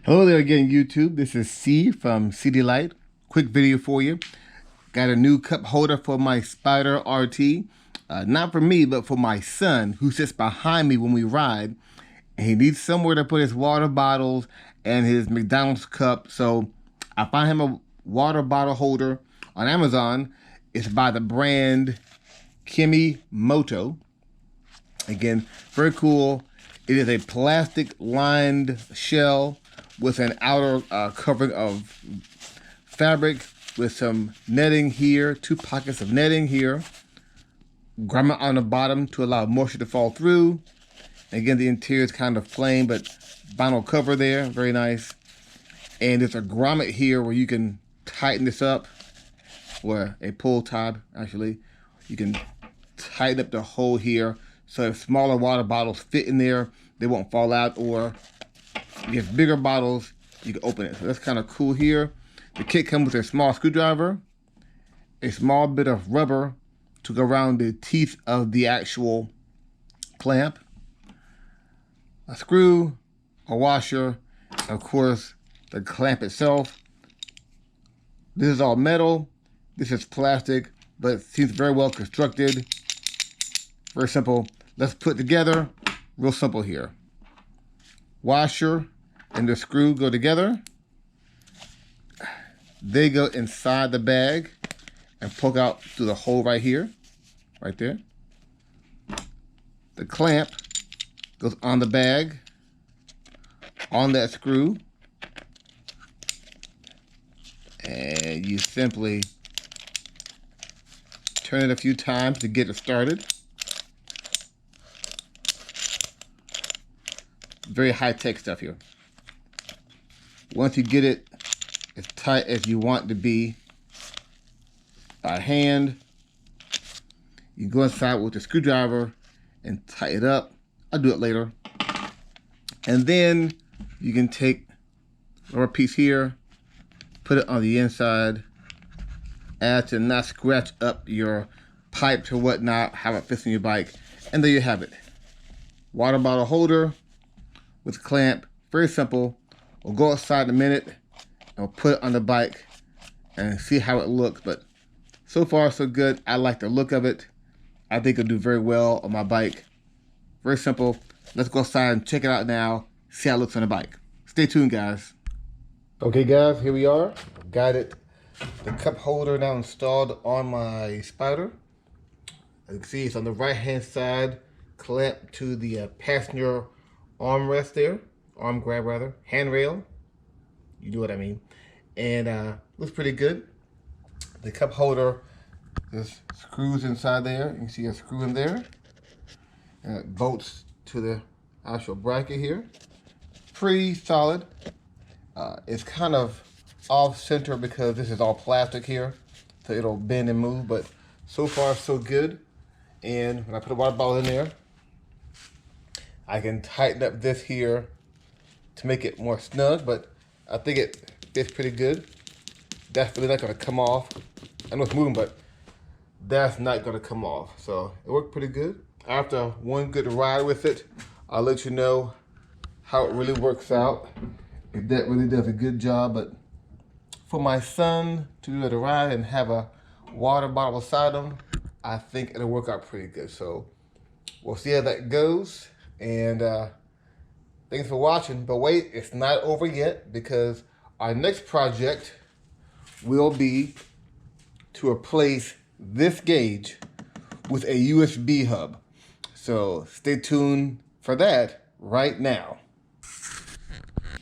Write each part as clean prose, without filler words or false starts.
Hello there again, YouTube. This is C from CD Light. Quick video for you. Got a new cup holder for my Spyder RT. Not for me, but for my son, who sits behind me when we ride. And he needs somewhere to put his water bottles and his McDonald's cup. So I found him a water bottle holder on Amazon. It's by the brand Moto. Again, very cool. It is a plastic lined shell with an outer covering of fabric with some netting here, 2 pockets of netting here, grommet on the bottom to allow moisture to fall through. Again, the interior is kind of plain, but vinyl cover there, very nice. And there's a grommet here where you can tighten this up, or a pull tab actually. You can tighten up the hole here so if smaller water bottles fit in there, they won't fall out, or if you have bigger bottles, you can open it. So that's kind of cool here. The kit comes with a small screwdriver, a small bit of rubber to go around the teeth of the actual clamp, a screw, a washer, and of course the clamp itself. This is all metal. This is plastic, but it seems very well constructed. Very simple. Let's put it together. Real simple here. Washer and the screw go together. They go inside the bag and poke out through the hole right here, right there. The clamp goes on the bag, on that screw, and you simply turn it a few times to get it started. Very high-tech stuff here. Once you get it as tight as you want it to be by hand, you go inside with the screwdriver and tighten it up. I'll do it later. And then you can take a rubber piece here, put it on the inside, as to not scratch up your pipes or whatnot, have it fits in your bike, and there you have it. Water bottle holder with a clamp, very simple. We'll go outside in a minute and we'll put it on the bike and see how it looks. But so far so good. I like the look of it. I think it'll do very well on my bike. Very simple. Let's go outside and check it out now, see how it looks on the bike. Stay tuned, guys. Okay guys, here we are. Got it. The cup holder now installed on my Spyder. As you can see, it's on the right hand side, clamped to the passenger armrest there, arm grab rather, handrail. You know what I mean. And looks pretty good. The cup holder, there's screws inside there. You can see a screw in there. And it bolts to the actual bracket here. Pretty solid. It's kind of off center because this is all plastic here, so it'll bend and move, but so far so good. And when I put a water bottle in there, I can tighten up this here to make it more snug, but I think it fits pretty good. That's really not gonna come off. I know it's moving, but that's not gonna come off. So it worked pretty good. After one good ride with it, I'll let you know how it really works out. If that really does a good job, but for my son to do it a ride and have a water bottle beside him, I think it'll work out pretty good. So we'll see how that goes. And thanks for watching. But wait, it's not over yet, because our next project will be to replace this gauge with a USB hub. So stay tuned for that right now.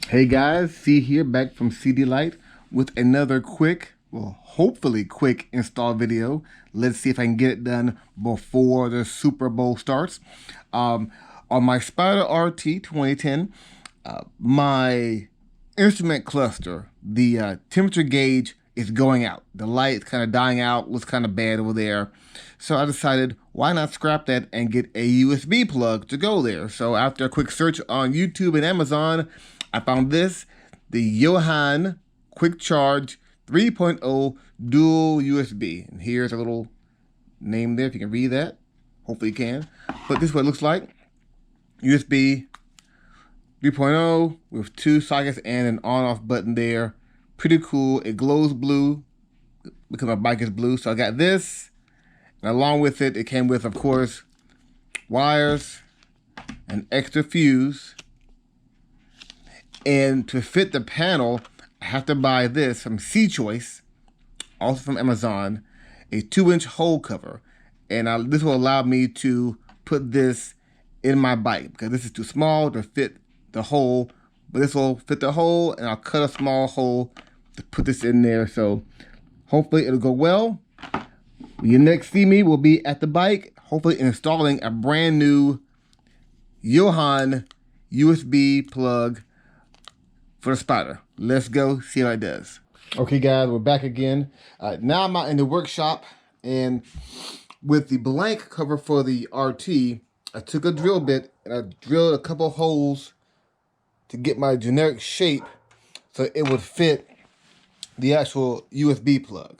Hey guys, C here, back from CD Light with another quick, well, hopefully quick install video. Let's see if I can get it done before the Super Bowl starts. On my Spyder RT 2010, my instrument cluster, the temperature gauge is going out. The light is kind of dying out, looks kind of bad over there. So I decided, why not scrap that and get a USB plug to go there? So after a quick search on YouTube and Amazon, I found this, the Johan Quick Charge 3.0 Dual USB. And here's a little name there, if you can read that. Hopefully you can. But this is what it looks like. USB 3.0 with 2 sockets and an on-off button there. Pretty cool. It glows blue because my bike is blue. So I got this. And along with it, it came with, of course, wires, an extra fuse. And to fit the panel, I have to buy this from C-Choice, also from Amazon, a 2-inch hole cover. And this will allow me to put this in my bike because this is too small to fit the hole. But this will fit the hole, and I'll cut a small hole to put this in there. So hopefully it'll go well. When you next see me, we'll be at the bike, hopefully installing a brand new Johan USB plug for the Spyder. Let's go see how it does. Okay guys, we're back again. Now I'm out in the workshop, and with the blank cover for the RT, I took a drill bit and I drilled a couple holes to get my generic shape so it would fit the actual USB plug.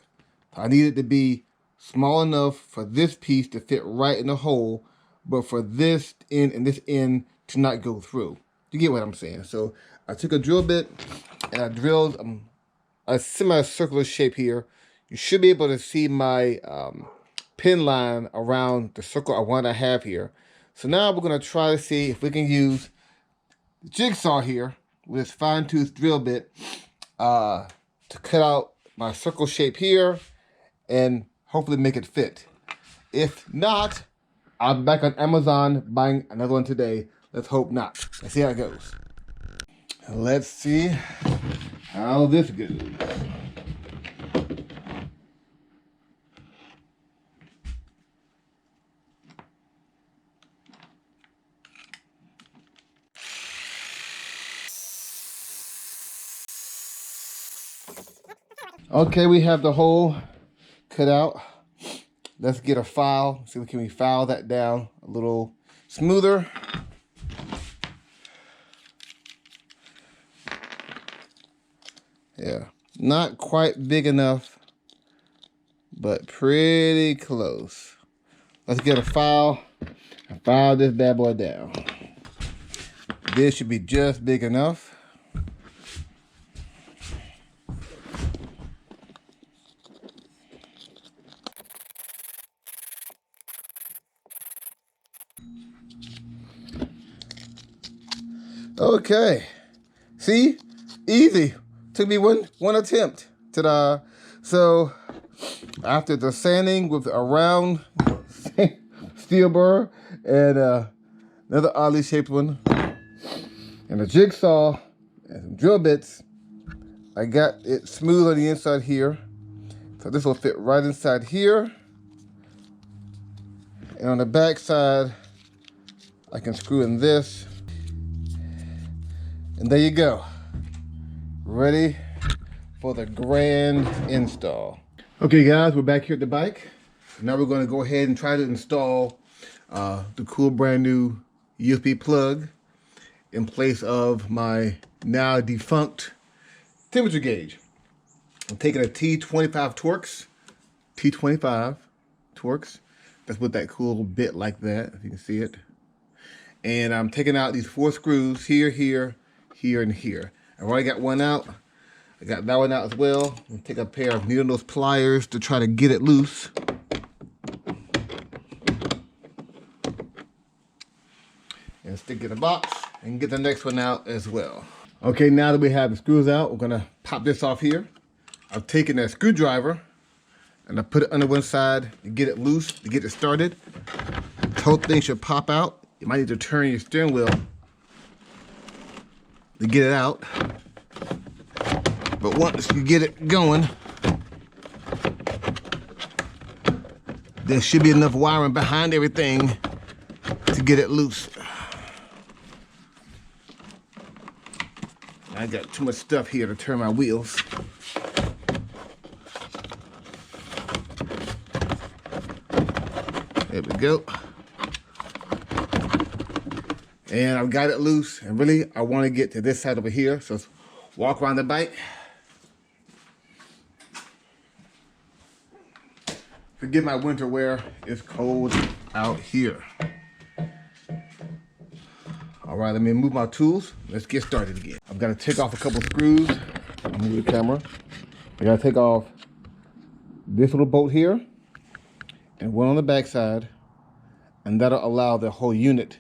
I need it to be small enough for this piece to fit right in the hole, but for this end and this end to not go through. You get what I'm saying? So I took a drill bit and I drilled a semi-circular shape here. You should be able to see my pin line around the circle I want to have here. So now we're going to try to see if we can use the jigsaw here with this fine-tooth drill bit to cut out my circle shape here and hopefully make it fit. If not, I'll be back on Amazon buying another one today. Let's hope not. Let's see how it goes. Let's see how this goes. Okay, we have the hole cut out. Let's get a file. See, can we file that down a little smoother? Yeah, not quite big enough, but pretty close. Let's get a file and file this bad boy down. This should be just big enough. Okay, see, easy. Took me one attempt. Ta-da! So after the sanding with a round steel burr and another oddly shaped one, and a jigsaw and some drill bits, I got it smooth on the inside here. So this will fit right inside here, and on the back side, I can screw in this. And there you go. Ready for the grand install. Okay guys, we're back here at the bike. Now we're gonna go ahead and try to install the cool brand new USB plug in place of my now defunct temperature gauge. I'm taking a T25 Torx. That's with that cool bit like that, if you can see it. And I'm taking out these 4 screws here, here, and here. I've already got one out. I got that one out as well. I'm gonna take a pair of needle nose pliers to try to get it loose. And stick it in a box and get the next one out as well. Okay, now that we have the screws out, we're gonna pop this off here. I've taken a screwdriver and I put it under one side to get it loose, to get it started. The whole thing should pop out. You might need to turn your steering wheel to get it out. But once you get it going, there should be enough wiring behind everything to get it loose. I got too much stuff here to turn my wheels. There we go. And I've got it loose, and really I want to get to this side over here. So let's walk around the bike. Forget my winter wear, it's cold out here. All right, let me move my tools. Let's get started again. I've got to take off a couple screws. I'll move the camera. I got to take off this little bolt here and one on the back side, and that'll allow the whole unit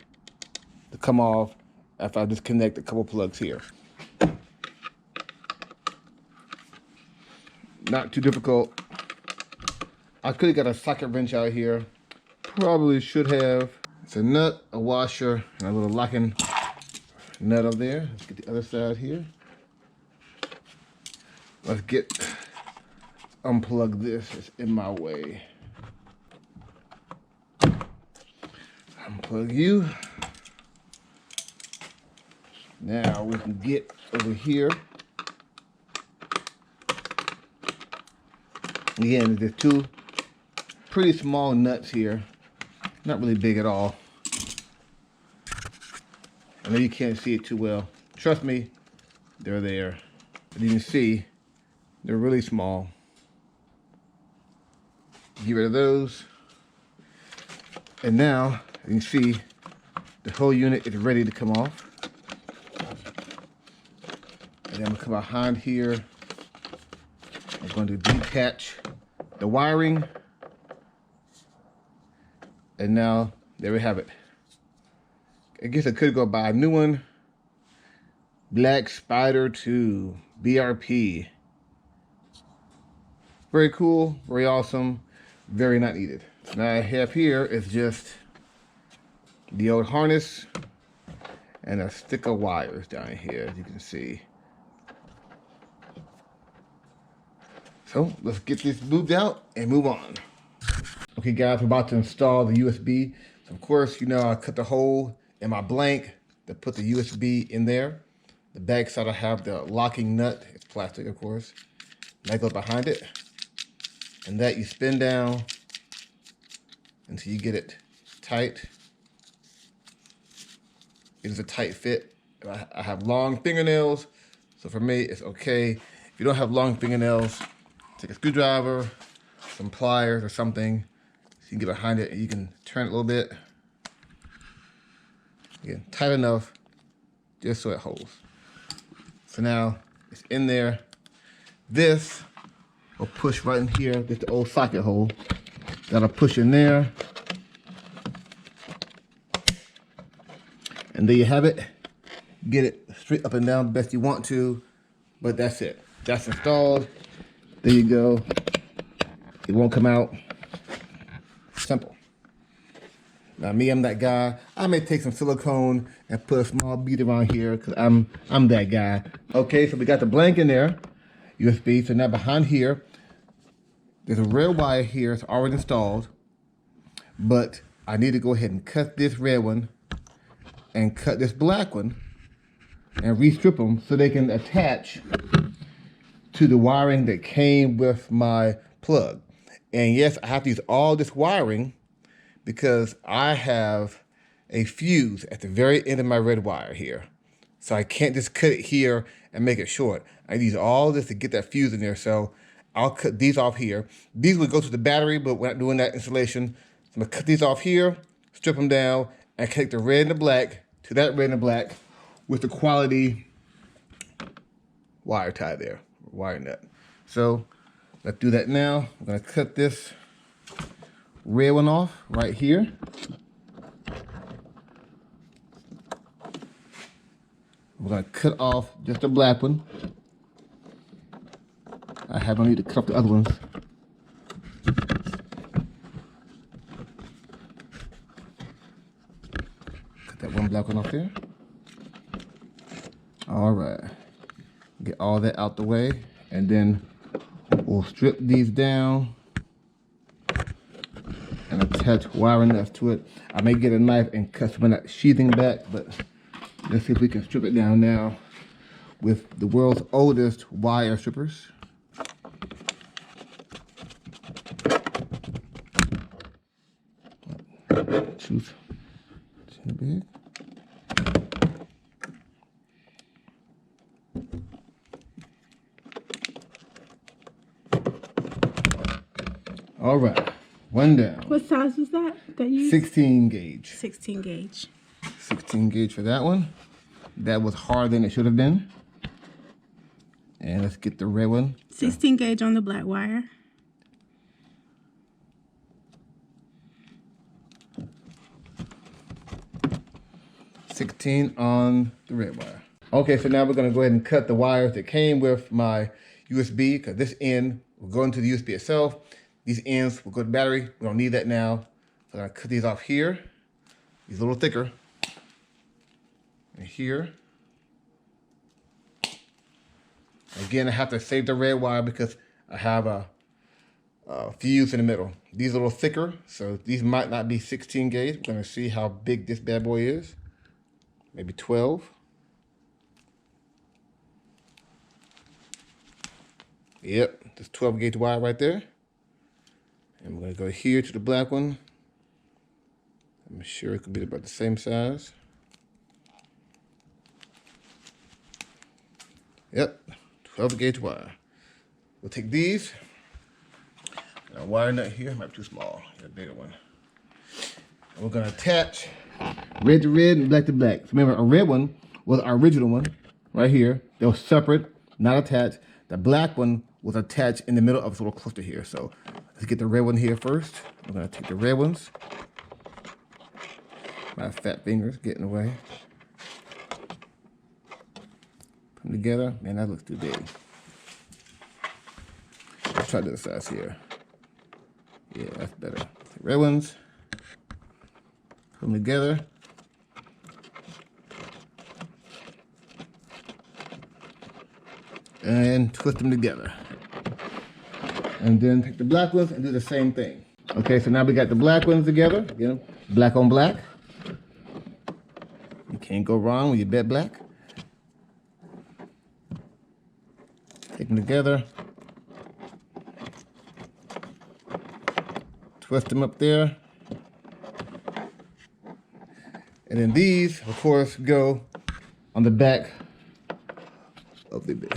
to come off after I disconnect a couple plugs here. Not too difficult. I could have got a socket wrench out here. Probably should have. It's a nut, a washer, and a little locking nut up there. Let's get the other side here. Let's unplug this. It's in my way. Unplug you. Now we can get over here. Again, there's two pretty small nuts here. Not really big at all. I know you can't see it too well. Trust me, they're there. But you can see, they're really small. Get rid of those. And now, you can see, the whole unit is ready to come off. And then I'm gonna come behind here. I'm going to detach the wiring. And now, there we have it. I guess I could go buy a new one. Black Spyder 2 BRP. Very cool, very awesome, very not needed. So now I have here is just the old harness and a stick of wires down here, as you can see. So let's get this moved out and move on. Okay guys, we're about to install the USB. So of course, you know, I cut the hole in my blank to put the USB in there. The back side I have the locking nut. It's plastic, of course. That goes behind it. And that you spin down until you get it tight. It is a tight fit. I have long fingernails, so for me, it's okay. If you don't have long fingernails, take a screwdriver, some pliers or something, so you can get behind it and you can turn it a little bit. Again, tight enough, just so it holds. So now, it's in there. This will push right in here. This is the old socket hole. That'll push in there. And there you have it. Get it straight up and down best you want to, but that's it. That's installed. There you go. It won't come out. Simple. Now me, I'm that guy. I may take some silicone and put a small bead around here because I'm that guy. Okay, so we got the blank in there, USB. So now behind here, there's a red wire here. It's already installed, but I need to go ahead and cut this red one and cut this black one and restrip them so they can attach to the wiring that came with my plug. And yes, I have to use all this wiring because I have a fuse at the very end of my red wire here. So I can't just cut it here and make it short. I use all this to get that fuse in there. So I'll cut these off here. These would go to the battery, but we're not doing that installation. So I'm gonna cut these off here, strip them down, and connect the red and the black to that red and the black with the quality wire tie there, wire nut. So let's do that now. I'm gonna cut this red one off right here. We're gonna cut off just the black one. I have no need to cut off the other ones. Cut that one black one off there. All right, get all that out the way, and then we'll strip these down and attach wiring nuts to it. I may get a knife and cut some of that sheathing back, but let's see if we can strip it down now with the world's oldest wire strippers. Too big. All right, one down. What size was that you used? 16 gauge. 16 gauge. 16 gauge for that one. That was harder than it should have been. And let's get the red one. 16 gauge on the black wire. $16 on the red wire. Okay, so now we're gonna go ahead and cut the wires that came with my USB, because this end will go into the USB itself. These ends will go to the battery. We don't need that now. So I'm gonna cut these off here. These a little thicker. And here. Again, I have to save the red wire because I have a fuse in the middle. These are a little thicker, so these might not be 16 gauge. We're gonna see how big this bad boy is. Maybe 12. Yep, this 12 gauge wire right there. And we're gonna go here to the black one. I'm sure it could be about the same size. Yep, 12 gauge wire. We'll take these. Got a wire nut here, might be too small. Got a bigger one. And we're gonna attach red to red and black to black. So remember, a red one was our original one, right here. They were separate, not attached. The black one was attached in the middle of this little cluster here. So let's get the red one here first. We're gonna take the red ones. My fat fingers getting away. Put them together. Man, that looks too big. Let's try this size here. Yeah, that's better. The red ones. Put them together. And twist them together. And then take the black ones and do the same thing. Okay, so now we got the black ones together. Again, black on black. You can't go wrong when you bet black. Take them together. Twist them up there. And then these, of course, go on the back of the bit.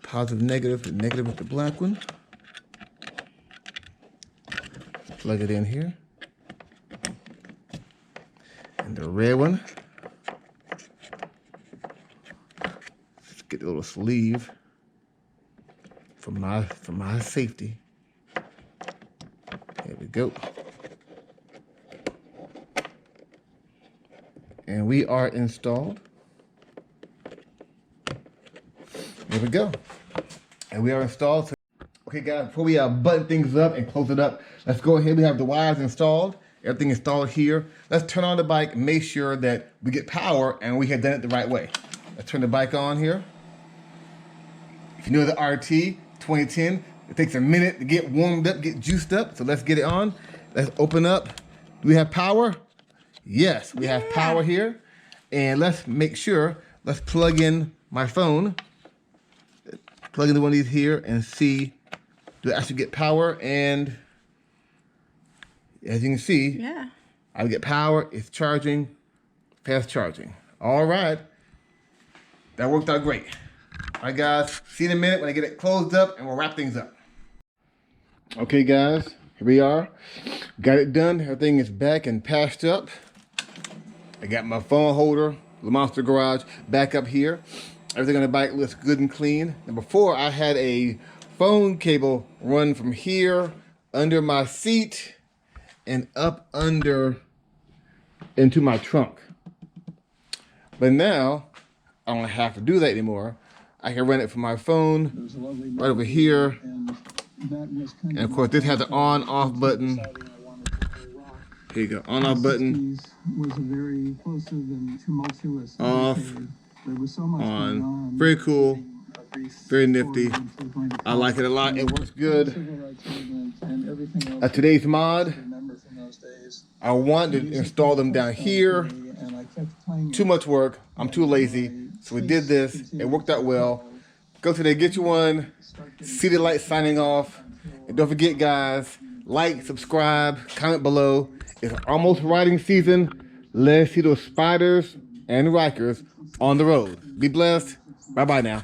Positive, negative. The negative with the black one. Plug it in here. And the red one. Let's get a little sleeve for my safety. There we go. And we are installed. There we go. And we are installed. Okay guys, before we button things up and close it up, let's go ahead. We have the wires installed. Everything installed here. Let's turn on the bike and make sure that we get power and we have done it the right way. Let's turn the bike on here. If you know the RT 2010, it takes a minute to get warmed up, get juiced up. So let's get it on. Let's open up. Do we have power? Yes, we have power here. And let's make sure, let's plug in my phone. Plug into one of these here and see, do I actually get power? And as you can see, I get power, it's charging, fast charging. All right, that worked out great. All right guys, see you in a minute when I get it closed up and we'll wrap things up. Okay guys, here we are. Got it done, everything is back and patched up. I got my phone holder, the Monster Garage, back up here. Everything on the bike looks good and clean. And before, I had a phone cable run from here under my seat and up under into my trunk. But now, I don't have to do that anymore. I can run it from my phone right over here. And of course, this has an on-off button. Here you go, on-off button. Off. On. Very cool, very nifty. I like it a lot. It works good. Today's mod, I wanted to install them down here. Too much work. I'm too lazy. So we did this. It worked out well. Go today, get you one. See the light signing off. And don't forget, guys, like, subscribe, comment below. It's almost riding season. Let's see those Spyders and Rikers on the road. Be blessed. Bye-bye now.